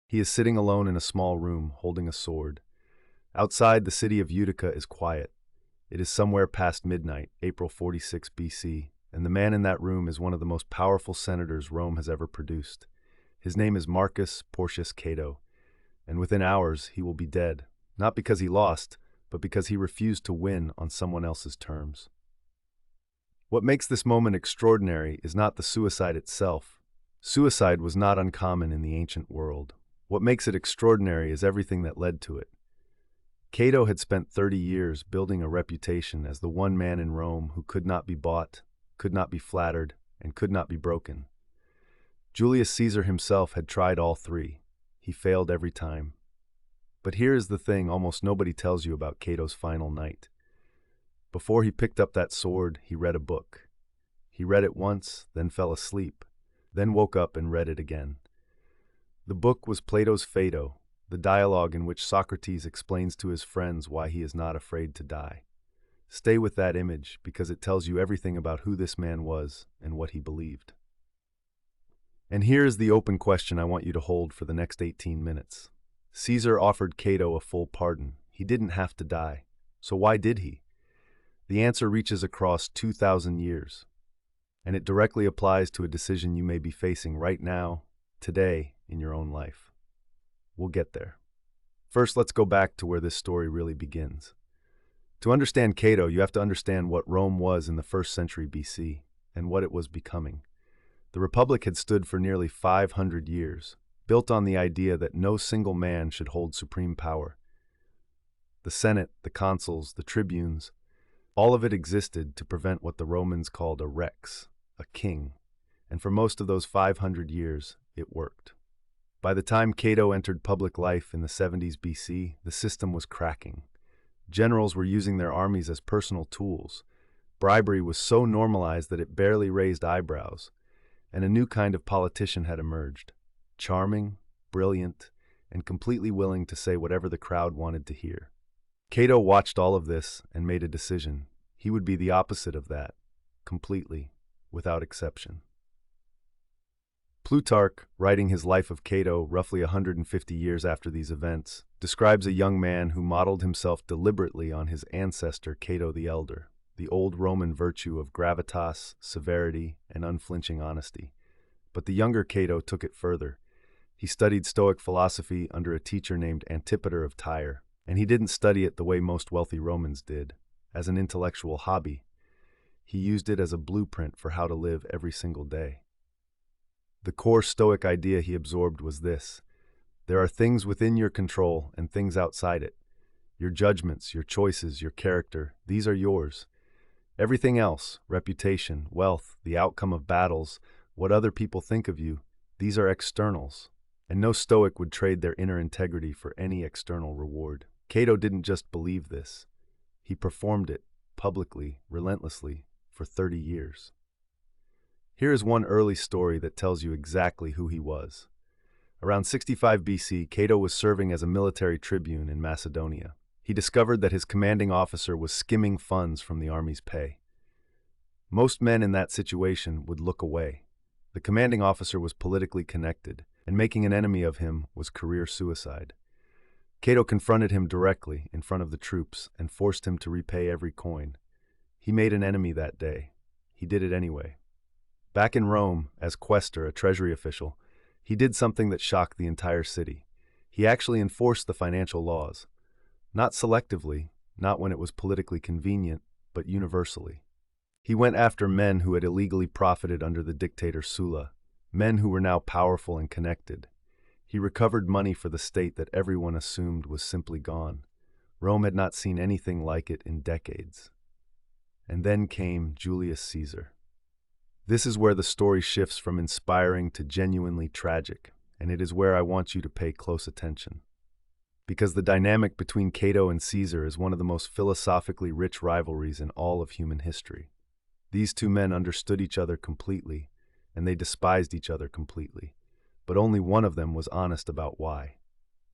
He is sitting alone in a small room, holding a sword. Outside, the city of Utica is quiet. It is somewhere past midnight, April 46 BC, and the man in that room is one of the most powerful senators Rome has ever produced. His name is Marcus Porcius Cato, and within hours he will be dead, not because he lost, but because he refused to win on someone else's terms. What makes this moment extraordinary is not the suicide itself. Suicide was not uncommon in the ancient world. What makes it extraordinary is everything that led to it. Cato had spent 30 years building a reputation as the one man in Rome who could not be bought, could not be flattered, and could not be broken. Julius Caesar himself had tried all three. He failed every time. But here is the thing almost nobody tells you about Cato's final night. Before he picked up that sword, he read a book. He read it once, then fell asleep, then woke up and read it again. The book was Plato's Phaedo, the dialogue in which Socrates explains to his friends why he is not afraid to die. Stay with that image because it tells you everything about who this man was and what he believed. And here is the open question I want you to hold for the next 18 minutes. Caesar offered Cato a full pardon. He didn't have to die. So why did he? The answer reaches across 2,000 years, and it directly applies to a decision you may be facing right now, today, in your own life. We'll get there. First, let's go back to where this story really begins. To understand Cato, you have to understand what Rome was in the 1st century BC and what it was becoming. The Republic had stood for nearly 500 years, built on the idea that no single man should hold supreme power. The Senate, the consuls, the tribunes, all of it existed to prevent what the Romans called a rex, a king, and for most of those 500 years, it worked. By the time Cato entered public life in the 70s BC, the system was cracking. Generals were using their armies as personal tools. Bribery was so normalized that it barely raised eyebrows, and a new kind of politician had emerged. Charming, brilliant, and completely willing to say whatever the crowd wanted to hear. Cato watched all of this and made a decision. He would be the opposite of that, completely, without exception. Plutarch, writing his life of Cato roughly 150 years after these events, describes a young man who modeled himself deliberately on his ancestor Cato the Elder, the old Roman virtue of gravitas, severity, and unflinching honesty. But the younger Cato took it further. He studied Stoic philosophy under a teacher named Antipater of Tyre, and he didn't study it the way most wealthy Romans did, as an intellectual hobby. He used it as a blueprint for how to live every single day. The core Stoic idea he absorbed was this: there are things within your control and things outside it. Your judgments, your choices, your character, these are yours. Everything else, reputation, wealth, the outcome of battles, what other people think of you, these are externals. And no Stoic would trade their inner integrity for any external reward. Cato didn't just believe this. He performed it, publicly, relentlessly, for 30 years. Here is one early story that tells you exactly who he was. Around 65 BC, Cato was serving as a military tribune in Macedonia. He discovered that his commanding officer was skimming funds from the army's pay. Most men in that situation would look away. The commanding officer was politically connected, and making an enemy of him was career suicide. Cato confronted him directly in front of the troops and forced him to repay every coin. He made an enemy that day. He did it anyway. Back in Rome, as quaestor, a treasury official, he did something that shocked the entire city. He actually enforced the financial laws. Not selectively, not when it was politically convenient, but universally. He went after men who had illegally profited under the dictator Sulla, men who were now powerful and connected. He recovered money for the state that everyone assumed was simply gone. Rome had not seen anything like it in decades. And then came Julius Caesar. This is where the story shifts from inspiring to genuinely tragic, and it is where I want you to pay close attention. Because the dynamic between Cato and Caesar is one of the most philosophically rich rivalries in all of human history. These two men understood each other completely, and they despised each other completely, but only one of them was honest about why.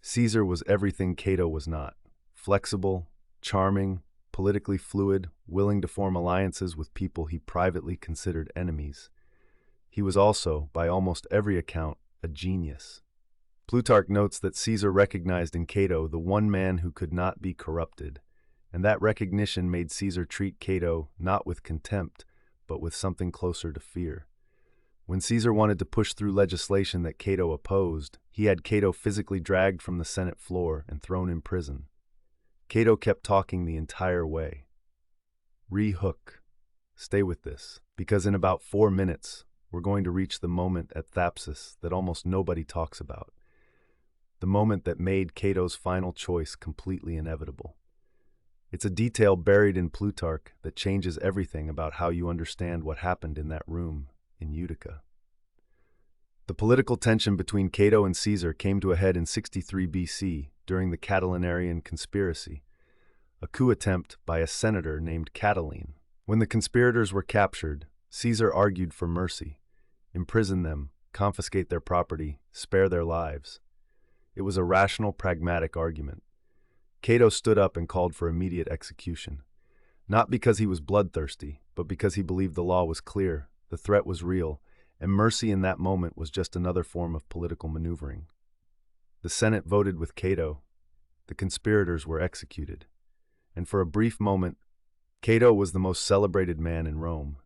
Caesar was everything Cato was not: flexible, charming, politically fluid, willing to form alliances with people he privately considered enemies. He was also, by almost every account, a genius. Plutarch notes that Caesar recognized in Cato the one man who could not be corrupted, and that recognition made Caesar treat Cato not with contempt, but with something closer to fear. When Caesar wanted to push through legislation that Cato opposed, he had Cato physically dragged from the Senate floor and thrown in prison. Cato kept talking the entire way. Re-hook. Stay with this, because in about 4 minutes, we're going to reach the moment at Thapsus that almost nobody talks about. The moment that made Cato's final choice completely inevitable. It's a detail buried in Plutarch that changes everything about how you understand what happened in that room in Utica. The political tension between Cato and Caesar came to a head in 63 BC during the Catilinarian conspiracy, a coup attempt by a senator named Catiline. When the conspirators were captured, Caesar argued for mercy, imprison them, confiscate their property, spare their lives. It was a rational, pragmatic argument. Cato stood up and called for immediate execution, not because he was bloodthirsty, but because he believed the law was clear, the threat was real, and mercy in that moment was just another form of political maneuvering. The Senate voted with Cato. The conspirators were executed. And for a brief moment, Cato was the most celebrated man in Rome.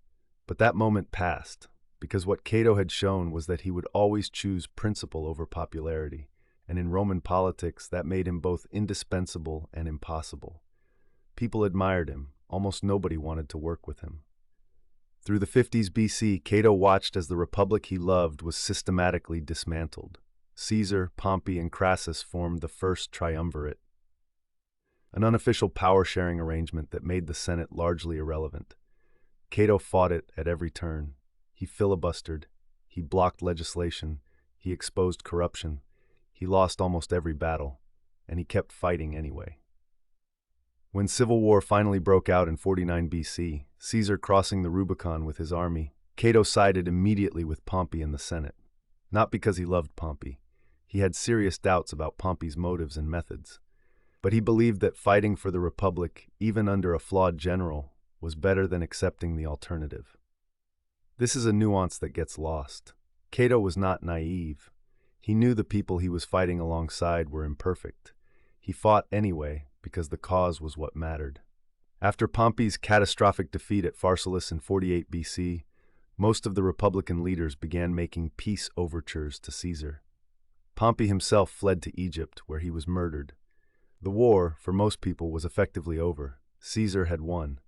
But that moment passed, because what Cato had shown was that he would always choose principle over popularity, and in Roman politics that made him both indispensable and impossible. People admired him, almost nobody wanted to work with him. Through the 50s BC, Cato watched as the republic he loved was systematically dismantled. Caesar, Pompey, and Crassus formed the first triumvirate, an unofficial power-sharing arrangement that made the Senate largely irrelevant. Cato fought it at every turn. He filibustered, he blocked legislation, he exposed corruption, he lost almost every battle, and he kept fighting anyway. When civil war finally broke out in 49 BC, Caesar crossing the Rubicon with his army, Cato sided immediately with Pompey in the Senate. Not because he loved Pompey. He had serious doubts about Pompey's motives and methods. But he believed that fighting for the Republic, even under a flawed general, was better than accepting the alternative. This is a nuance that gets lost. Cato was not naive. He knew the people he was fighting alongside were imperfect. He fought anyway, because the cause was what mattered. After Pompey's catastrophic defeat at Pharsalus in 48 BC, most of the Republican leaders began making peace overtures to Caesar. Pompey himself fled to Egypt, where he was murdered. The war, for most people, was effectively over. Caesar had won.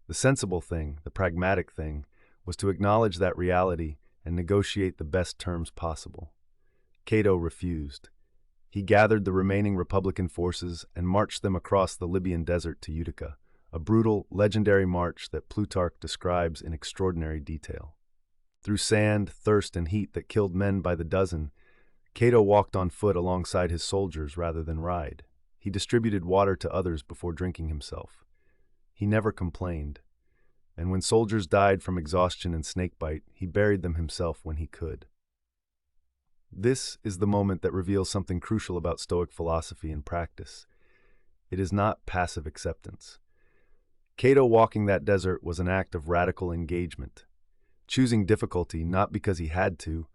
The sensible thing, the pragmatic thing, was to acknowledge that reality and negotiate the best terms possible. Cato refused. He gathered the remaining Republican forces and marched them across the Libyan desert to Utica, a brutal, legendary march that Plutarch describes in extraordinary detail. Through sand, thirst, and heat that killed men by the dozen, Cato walked on foot alongside his soldiers rather than ride. He distributed water to others before drinking himself. He never complained. And when soldiers died from exhaustion and snakebite, he buried them himself when he could. This is the moment that reveals something crucial about Stoic philosophy and practice. It is not passive acceptance. Cato walking that desert was an act of radical engagement, choosing difficulty not because he had to,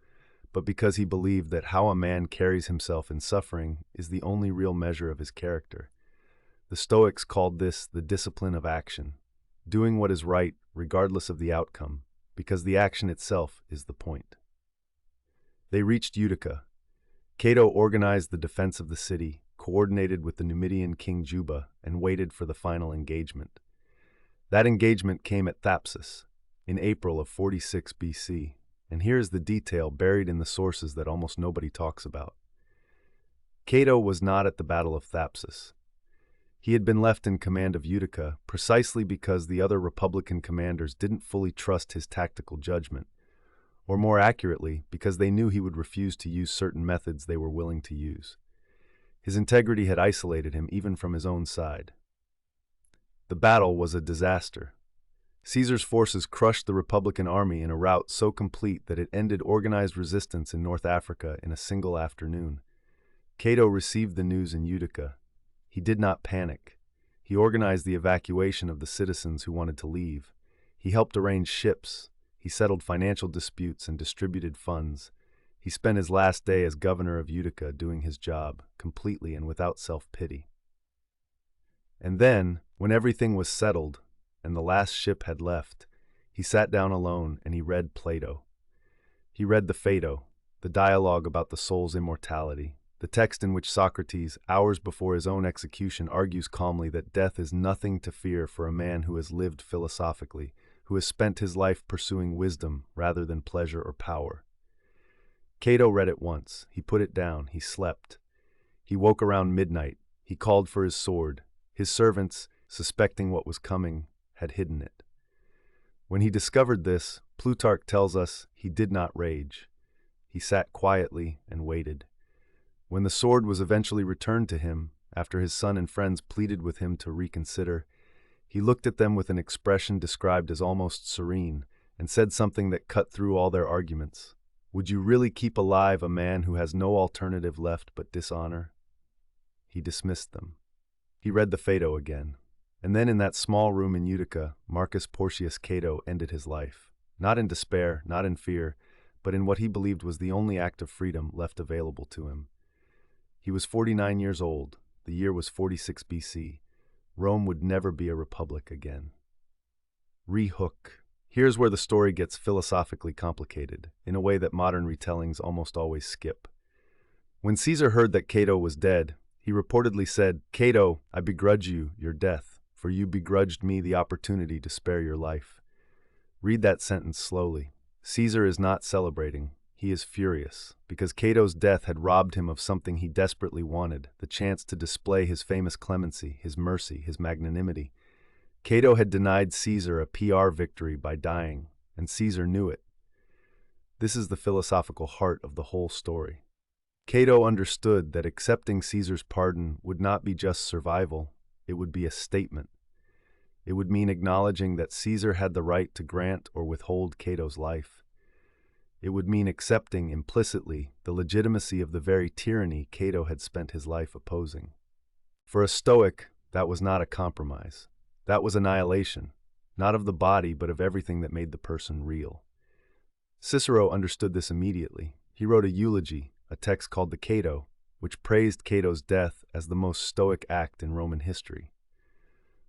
but because he believed that how a man carries himself in suffering is the only real measure of his character. The Stoics called this the discipline of action, doing what is right regardless of the outcome, because the action itself is the point. They reached Utica. Cato organized the defense of the city, coordinated with the Numidian king Juba, and waited for the final engagement. That engagement came at Thapsus, in April of 46 BC. And here is the detail buried in the sources that almost nobody talks about. Cato was not at the Battle of Thapsus. He had been left in command of Utica precisely because the other Republican commanders didn't fully trust his tactical judgment, or more accurately, because they knew he would refuse to use certain methods they were willing to use. His integrity had isolated him even from his own side. The battle was a disaster. Caesar's forces crushed the Republican army in a rout so complete that it ended organized resistance in North Africa in a single afternoon. Cato received the news in Utica. He did not panic. He organized the evacuation of the citizens who wanted to leave. He helped arrange ships. He settled financial disputes and distributed funds. He spent his last day as governor of Utica doing his job, completely and without self-pity. And then, when everything was settled and the last ship had left, he sat down alone and he read Plato. He read the Phaedo, the dialogue about the soul's immortality, the text in which Socrates, hours before his own execution, argues calmly that death is nothing to fear for a man who has lived philosophically, who has spent his life pursuing wisdom rather than pleasure or power. Cato read it once, he put it down, he slept. He woke around midnight, he called for his sword. His servants, suspecting what was coming, had hidden it. When he discovered this, Plutarch tells us he did not rage. He sat quietly and waited. When the sword was eventually returned to him, after his son and friends pleaded with him to reconsider, he looked at them with an expression described as almost serene, and said something that cut through all their arguments. Would you really keep alive a man who has no alternative left but dishonor? He dismissed them. He read the Phaedo again. And then in that small room in Utica, Marcus Porcius Cato ended his life. Not in despair, not in fear, but in what he believed was the only act of freedom left available to him. He was 49 years old. The year was 46 BC. Rome would never be a republic again. Rehook. Here's where the story gets philosophically complicated, in a way that modern retellings almost always skip. When Caesar heard that Cato was dead, he reportedly said, "Cato, I begrudge you your death, for you begrudged me the opportunity to spare your life." Read that sentence slowly. Caesar is not celebrating. He is furious, because Cato's death had robbed him of something he desperately wanted, the chance to display his famous clemency, his mercy, his magnanimity. Cato had denied Caesar a PR victory by dying, and Caesar knew it. This is the philosophical heart of the whole story. Cato understood that accepting Caesar's pardon would not be just survival, it would be a statement. It would mean acknowledging that Caesar had the right to grant or withhold Cato's life. It would mean accepting implicitly the legitimacy of the very tyranny Cato had spent his life opposing. For a Stoic, that was not a compromise. That was annihilation, not of the body but of everything that made the person real. Cicero understood this immediately. He wrote a eulogy, a text called the Cato, which praised Cato's death as the most Stoic act in Roman history.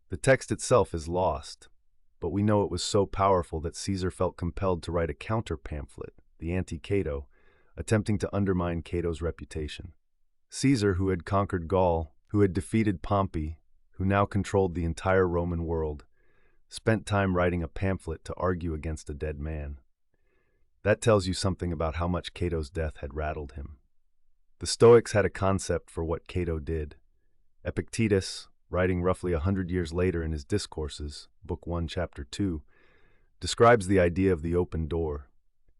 The text itself is lost, but we know it was so powerful that Caesar felt compelled to write a counter-pamphlet, the Anti-Cato, attempting to undermine Cato's reputation. Caesar, who had conquered Gaul, who had defeated Pompey, who now controlled the entire Roman world, spent time writing a pamphlet to argue against a dead man. That tells you something about how much Cato's death had rattled him. The Stoics had a concept for what Cato did. Epictetus, writing roughly 100 years later in his Discourses, Book 1, Chapter 2, describes the idea of the open door.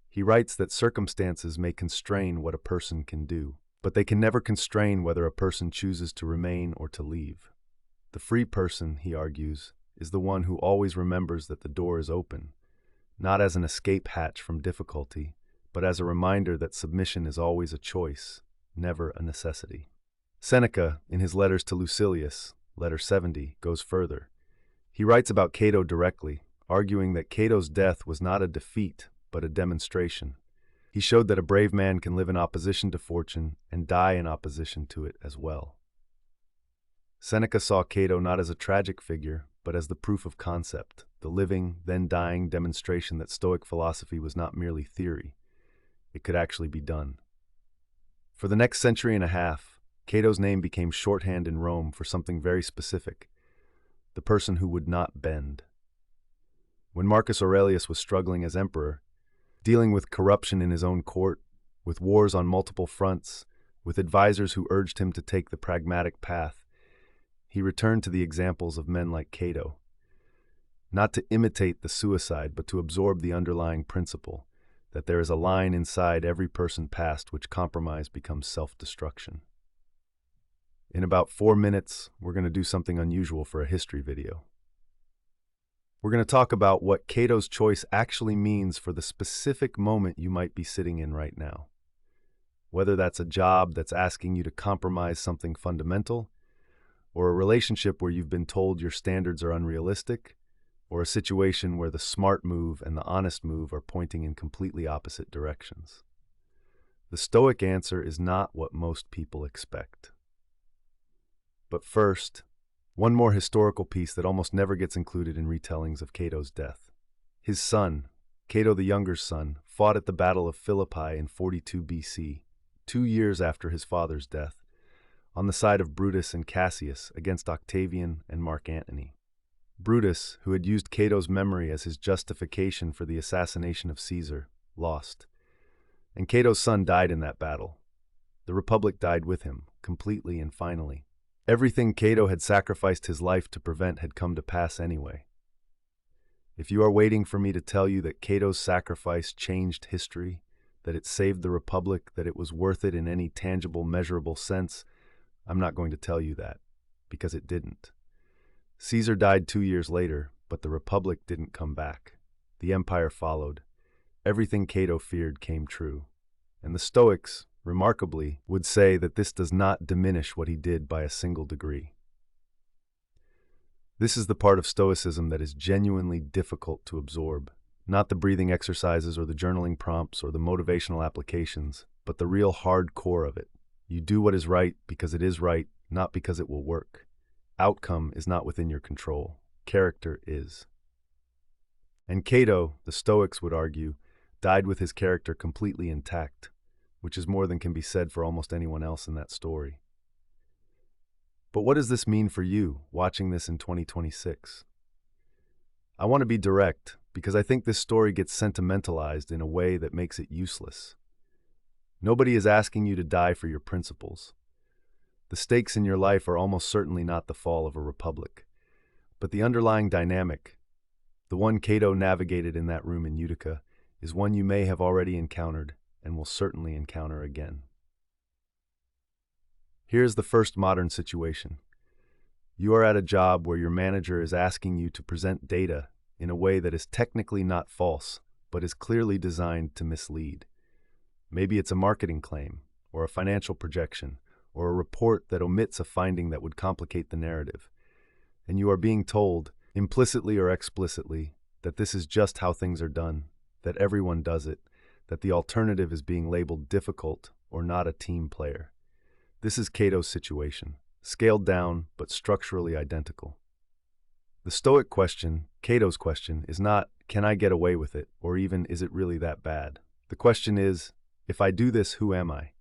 He writes that circumstances may constrain what a person can do, but they can never constrain whether a person chooses to remain or to leave. The free person, he argues, is the one who always remembers that the door is open, not as an escape hatch from difficulty, but as a reminder that submission is always a choice, never a necessity. Seneca, in his letters to Lucilius, letter 70, goes further. He writes about Cato directly, arguing that Cato's death was not a defeat, but a demonstration. He showed that a brave man can live in opposition to fortune and die in opposition to it as well. Seneca saw Cato not as a tragic figure, but as the proof of concept, the living, then dying demonstration that Stoic philosophy was not merely theory. It could actually be done. For the next century and a half, Cato's name became shorthand in Rome for something very specific: the person who would not bend. When Marcus Aurelius was struggling as emperor, dealing with corruption in his own court, with wars on multiple fronts, with advisors who urged him to take the pragmatic path, he returned to the examples of men like Cato, not to imitate the suicide, but to absorb the underlying principle that there is a line inside every person past which compromise becomes self-destruction. In about 4 minutes, we're going to do something unusual for a history video. We're going to talk about what Cato's choice actually means for the specific moment you might be sitting in right now. Whether that's a job that's asking you to compromise something fundamental, or a relationship where you've been told your standards are unrealistic, or a situation where the smart move and the honest move are pointing in completely opposite directions. The Stoic answer is not what most people expect. But first, one more historical piece that almost never gets included in retellings of Cato's death. His son, Cato the Younger's son, fought at the Battle of Philippi in 42 BC, 2 years after his father's death, on the side of Brutus and Cassius against Octavian and Mark Antony. Brutus, who had used Cato's memory as his justification for the assassination of Caesar, lost. And Cato's son died in that battle. The Republic died with him, completely and finally. Everything Cato had sacrificed his life to prevent had come to pass anyway. If you are waiting for me to tell you that Cato's sacrifice changed history, that it saved the Republic, that it was worth it in any tangible, measurable sense, I'm not going to tell you that, because it didn't. Caesar died 2 years later, but the Republic didn't come back. The empire followed. Everything Cato feared came true. And the Stoics, remarkably, would say that this does not diminish what he did by a single degree. This is the part of Stoicism that is genuinely difficult to absorb. Not the breathing exercises or the journaling prompts or the motivational applications, but the real hard core of it. You do what is right because it is right, not because it will work. Outcome is not within your control. Character is. And Cato, the Stoics would argue, died with his character completely intact, which is more than can be said for almost anyone else in that story. But what does this mean for you, watching this in 2026? I want to be direct, because I think this story gets sentimentalized in a way that makes it useless. Nobody is asking you to die for your principles. The stakes in your life are almost certainly not the fall of a republic, but the underlying dynamic, the one Cato navigated in that room in Utica, is one you may have already encountered and will certainly encounter again. Here's the first modern situation. You are at a job where your manager is asking you to present data in a way that is technically not false, but is clearly designed to mislead. Maybe it's a marketing claim, or a financial projection, or a report that omits a finding that would complicate the narrative. And you are being told, implicitly or explicitly, that this is just how things are done, that everyone does it, that the alternative is being labeled difficult or not a team player. This is Cato's situation, scaled down but structurally identical. The Stoic question, Cato's question, is not, can I get away with it, or even, is it really that bad? The question is, if I do this, who am I?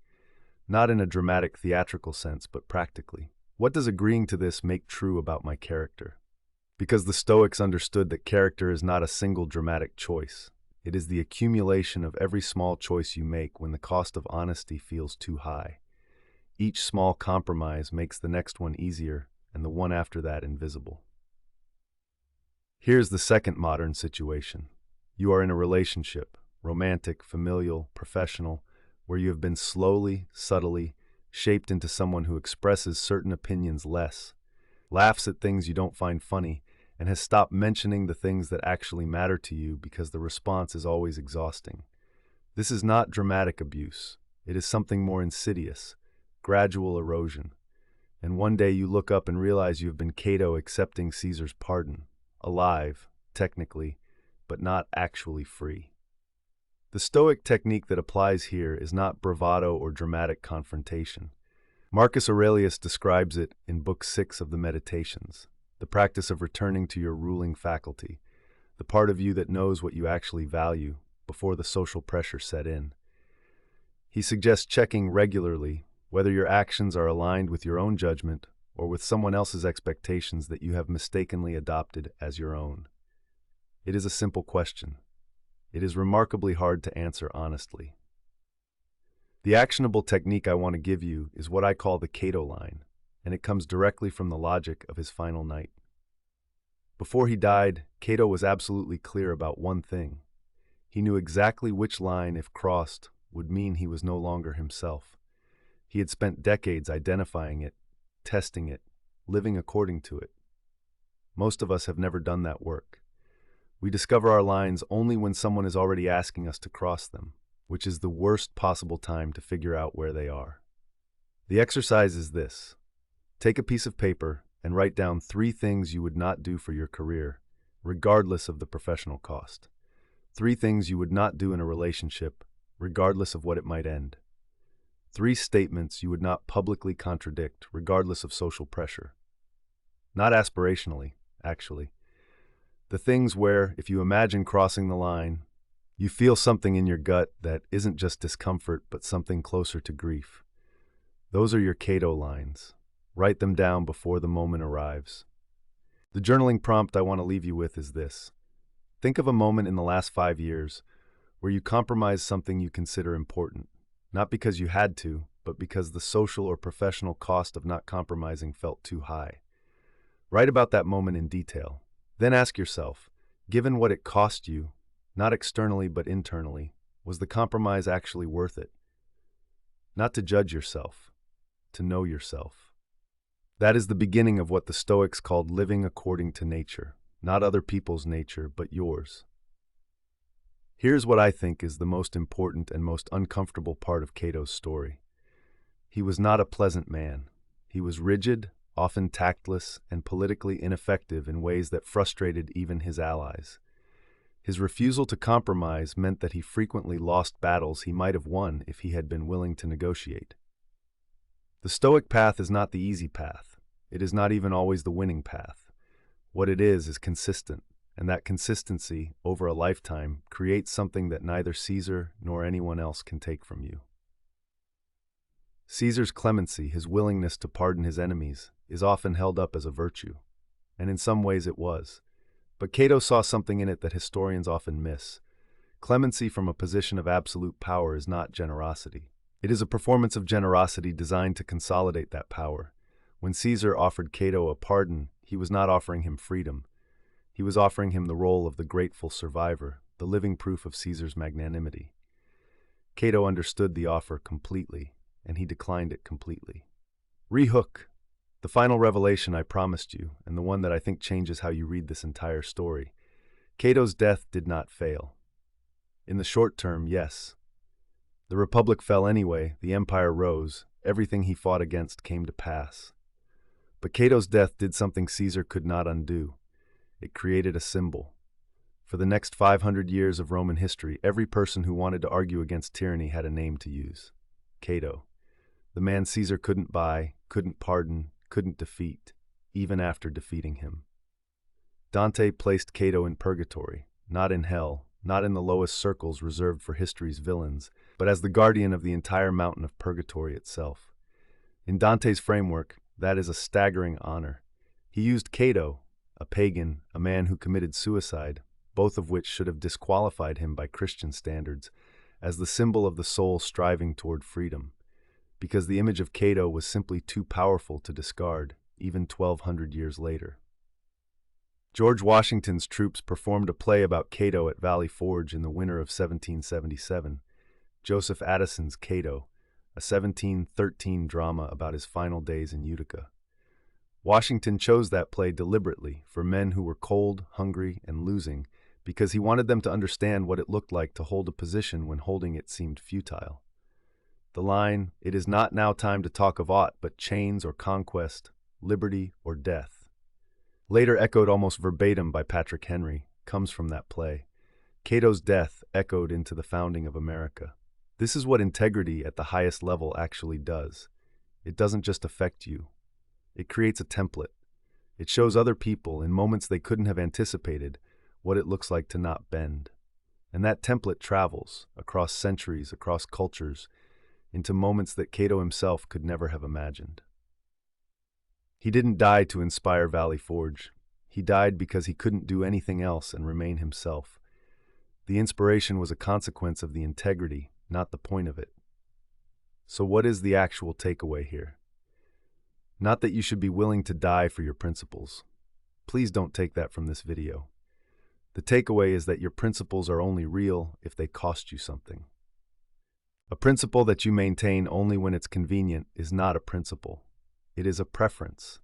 Not in a dramatic theatrical sense, but practically. What does agreeing to this make true about my character? Because the Stoics understood that character is not a single dramatic choice. It is the accumulation of every small choice you make when the cost of honesty feels too high. Each small compromise makes the next one easier, and the one after that invisible. Here's the second modern situation. You are in a relationship, romantic, familial, professional, where you have been slowly, subtly, shaped into someone who expresses certain opinions less, laughs at things you don't find funny, and has stopped mentioning the things that actually matter to you because the response is always exhausting. This is not dramatic abuse. It is something more insidious, gradual erosion. And one day you look up and realize you have been Cato accepting Caesar's pardon, alive, technically, but not actually free. The Stoic technique that applies here is not bravado or dramatic confrontation. Marcus Aurelius describes it in Book 6 of the Meditations, the practice of returning to your ruling faculty, the part of you that knows what you actually value before the social pressure set in. He suggests checking regularly whether your actions are aligned with your own judgment or with someone else's expectations that you have mistakenly adopted as your own. It is a simple question. It is remarkably hard to answer honestly. The actionable technique I want to give you is what I call the Cato line, and it comes directly from the logic of his final night. Before he died, Cato was absolutely clear about one thing. He knew exactly which line, if crossed, would mean he was no longer himself. He had spent decades identifying it, testing it, living according to it. Most of us have never done that work. We discover our lines only when someone is already asking us to cross them, which is the worst possible time to figure out where they are. The exercise is this. Take a piece of paper and write down 3 things you would not do for your career, regardless of the professional cost. 3 things you would not do in a relationship, regardless of what it might end. 3 statements you would not publicly contradict, regardless of social pressure. Not aspirationally, actually. The things where, if you imagine crossing the line, you feel something in your gut that isn't just discomfort, but something closer to grief. Those are your Cato lines. Write them down before the moment arrives. The journaling prompt I want to leave you with is this. Think of a moment in the last 5 years where you compromised something you consider important, not because you had to, but because the social or professional cost of not compromising felt too high. Write about that moment in detail. Then ask yourself, given what it cost you, not externally but internally, was the compromise actually worth it? Not to judge yourself, to know yourself. That is the beginning of what the Stoics called living according to nature, not other people's nature, but yours. Here's what I think is the most important and most uncomfortable part of Cato's story. He was not a pleasant man. He was rigid, often tactless, and politically ineffective in ways that frustrated even his allies. His refusal to compromise meant that he frequently lost battles he might have won if he had been willing to negotiate. The Stoic path is not the easy path. It is not even always the winning path. What it is consistent, and that consistency, over a lifetime, creates something that neither Caesar nor anyone else can take from you. Caesar's clemency, his willingness to pardon his enemies, is often held up as a virtue, and in some ways it was. But Cato saw something in it that historians often miss. Clemency from a position of absolute power is not generosity. It is a performance of generosity designed to consolidate that power. When Caesar offered Cato a pardon, he was not offering him freedom. He was offering him the role of the grateful survivor, the living proof of Caesar's magnanimity. Cato understood the offer completely, and he declined it completely. Rehook, the final revelation I promised you, and the one that I think changes how you read this entire story. Cato's death did not fail. In the short term, yes. The Republic fell anyway, the empire rose, everything he fought against came to pass. But Cato's death did something Caesar could not undo. It created a symbol. For the next 500 years of Roman history, every person who wanted to argue against tyranny had a name to use. Cato. The man Caesar couldn't buy, couldn't pardon, couldn't defeat, even after defeating him. Dante placed Cato in purgatory, not in hell, not in the lowest circles reserved for history's villains, but as the guardian of the entire mountain of purgatory itself. In Dante's framework, that is a staggering honor. He used Cato, a pagan, a man who committed suicide, both of which should have disqualified him by Christian standards, as the symbol of the soul striving toward freedom, because the image of Cato was simply too powerful to discard, even 1,200 years later. George Washington's troops performed a play about Cato at Valley Forge in the winter of 1777, Joseph Addison's Cato, a 1713 drama about his final days in Utica. Washington chose that play deliberately for men who were cold, hungry, and losing, because he wanted them to understand what it looked like to hold a position when holding it seemed futile. The line, "It is not now time to talk of aught but chains or conquest, liberty or death," later echoed almost verbatim by Patrick Henry, comes from that play. Cato's death echoed into the founding of America. This is what integrity at the highest level actually does. It doesn't just affect you. It creates a template. It shows other people, in moments they couldn't have anticipated, what it looks like to not bend. And that template travels, across centuries, across cultures, into moments that Cato himself could never have imagined. He didn't die to inspire Valley Forge. He died because he couldn't do anything else and remain himself. The inspiration was a consequence of the integrity, not the point of it. So what is the actual takeaway here? Not that you should be willing to die for your principles. Please don't take that from this video. The takeaway is that your principles are only real if they cost you something. A principle that you maintain only when it's convenient is not a principle. It is a preference.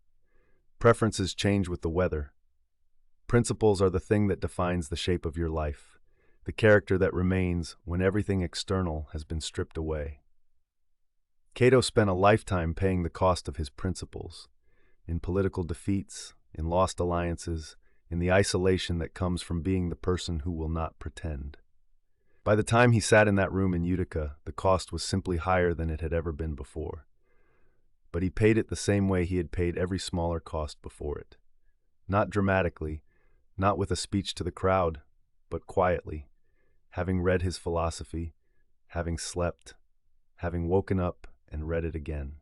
Preferences change with the weather. Principles are the thing that defines the shape of your life, the character that remains when everything external has been stripped away. Cato spent a lifetime paying the cost of his principles, in political defeats, in lost alliances, in the isolation that comes from being the person who will not pretend. By the time he sat in that room in Utica, the cost was simply higher than it had ever been before. But he paid it the same way he had paid every smaller cost before it. Not dramatically, not with a speech to the crowd, but quietly, having read his philosophy, having slept, having woken up and read it again.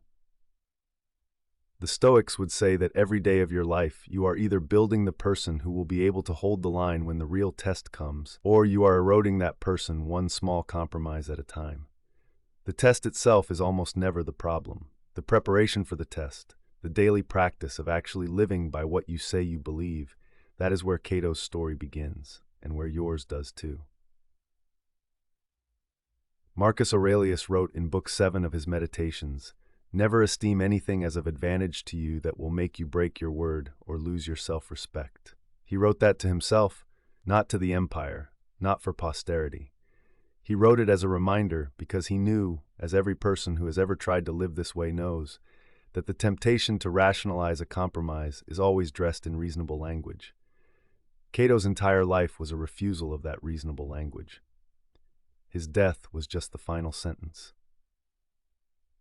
The Stoics would say that every day of your life you are either building the person who will be able to hold the line when the real test comes, or you are eroding that person one small compromise at a time. The test itself is almost never the problem. The preparation for the test, the daily practice of actually living by what you say you believe, that is where Cato's story begins, and where yours does too. Marcus Aurelius wrote in Book 7 of his Meditations, "Never esteem anything as of advantage to you that will make you break your word or lose your self-respect." He wrote that to himself, not to the empire, not for posterity. He wrote it as a reminder because he knew, as every person who has ever tried to live this way knows, that the temptation to rationalize a compromise is always dressed in reasonable language. Cato's entire life was a refusal of that reasonable language. His death was just the final sentence.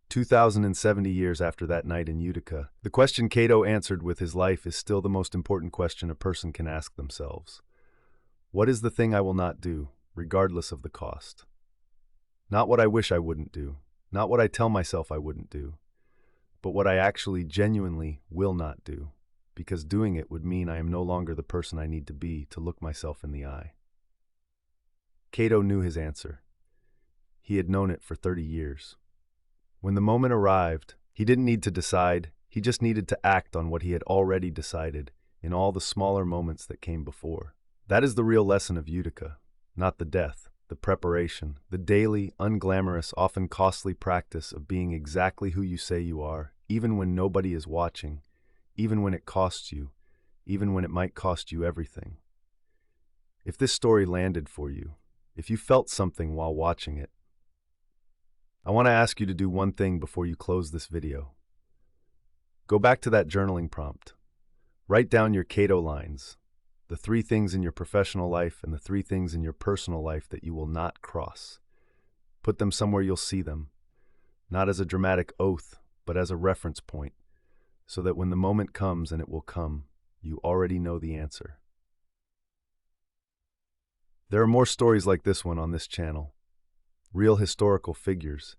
2,070 years after that night in Utica, the question Cato answered with his life is still the most important question a person can ask themselves. What is the thing I will not do, regardless of the cost? Not what I wish I wouldn't do, not what I tell myself I wouldn't do, but what I actually genuinely will not do, because doing it would mean I am no longer the person I need to be to look myself in the eye. Cato knew his answer. He had known it for 30 years. When the moment arrived, he didn't need to decide, he just needed to act on what he had already decided in all the smaller moments that came before. That is the real lesson of Utica, not the death, the preparation, the daily, unglamorous, often costly practice of being exactly who you say you are, even when nobody is watching, even when it costs you, even when it might cost you everything. If this story landed for you, if you felt something while watching it, I want to ask you to do one thing before you close this video. Go back to that journaling prompt. Write down your Cato lines, the 3 things in your professional life and the 3 things in your personal life that you will not cross. Put them somewhere you'll see them, not as a dramatic oath, but as a reference point, so that when the moment comes, and it will come, you already know the answer. There are more stories like this one on this channel. Real historical figures,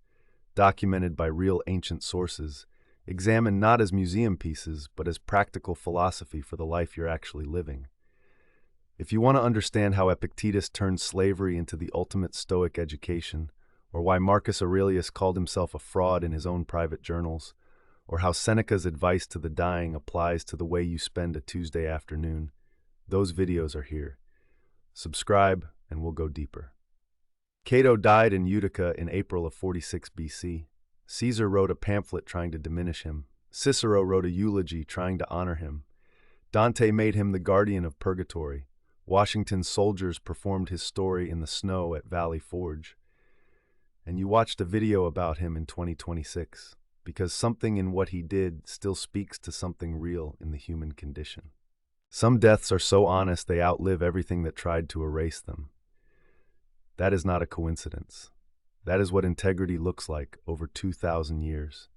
documented by real ancient sources, examined not as museum pieces, but as practical philosophy for the life you're actually living. If you want to understand how Epictetus turned slavery into the ultimate Stoic education, or why Marcus Aurelius called himself a fraud in his own private journals, or how Seneca's advice to the dying applies to the way you spend a Tuesday afternoon, those videos are here. Subscribe, and we'll go deeper. Cato died in Utica in April of 46 BC. Caesar wrote a pamphlet trying to diminish him. Cicero wrote a eulogy trying to honor him. Dante made him the guardian of purgatory. Washington's soldiers performed his story in the snow at Valley Forge. And you watched a video about him in 2026, because something in what he did still speaks to something real in the human condition. Some deaths are so honest they outlive everything that tried to erase them. That is not a coincidence. That is what integrity looks like over 2,000 years.